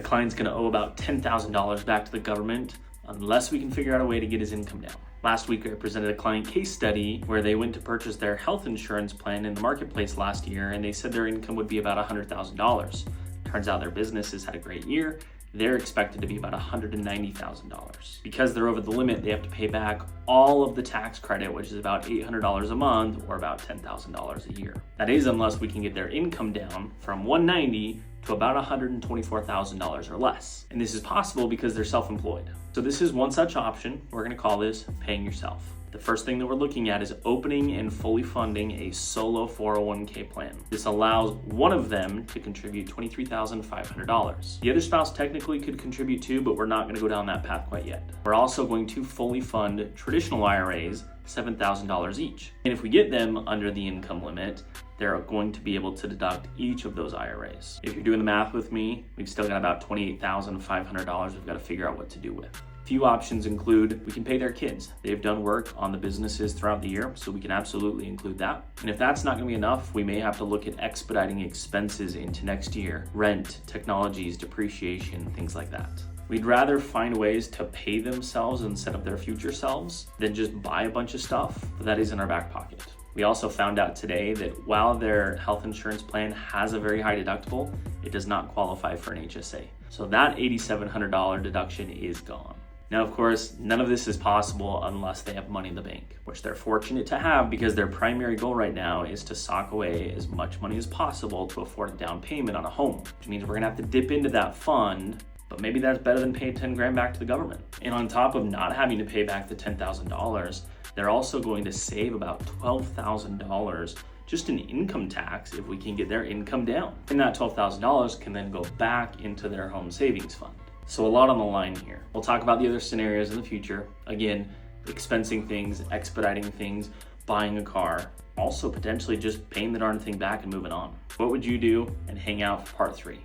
client's gonna owe about $10,000 back to the government unless we can figure out a way to get his income down. Last week, I presented a client case study where they went to purchase their health insurance plan in the marketplace last year, and they said their income would be about $100,000. Turns out their business has had a great year. They're expected to be about $190,000. Because they're over the limit, they have to pay back all of the tax credit, which is about $800 a month or about $10,000 a year. That is unless we can get their income down from $190,000 to about $124,000 or less. And this is possible because they're self-employed. So this is one such option. We're gonna call this paying yourself. The first thing that we're looking at is opening and fully funding a solo 401k plan. This allows one of them to contribute $23,500. The other spouse technically could contribute too, but we're not gonna go down that path quite yet. We're also going to fully fund traditional IRAs, $7,000 each. And if we get them under the income limit, they're going to be able to deduct each of those IRAs. If you're doing the math with me, we've still got about $28,500 we've got to figure out what to do with. Few options include, we can pay their kids. They've done work on the businesses throughout the year, so we can absolutely include that. And if that's not gonna be enough, we may have to look at expediting expenses into next year, rent, technologies, depreciation, things like that. We'd rather find ways to pay themselves instead of their future selves than just buy a bunch of stuff, but that is in our back pocket. We also found out today that while their health insurance plan has a very high deductible, it does not qualify for an HSA. So that $8,700 deduction is gone. Now, of course, none of this is possible unless they have money in the bank, which they're fortunate to have because their primary goal right now is to sock away as much money as possible to afford a down payment on a home, which means we're gonna have to dip into that fund, but maybe that's better than paying 10 grand back to the government. And on top of not having to pay back the $10,000, they're also going to save about $12,000 just in income tax if we can get their income down. And that $12,000 can then go back into their home savings fund. So a lot on the line here. We'll talk about the other scenarios in the future. Again, expensing things, expediting things, buying a car, also potentially just paying the darn thing back and moving on. What would you do? And hang out for part 3.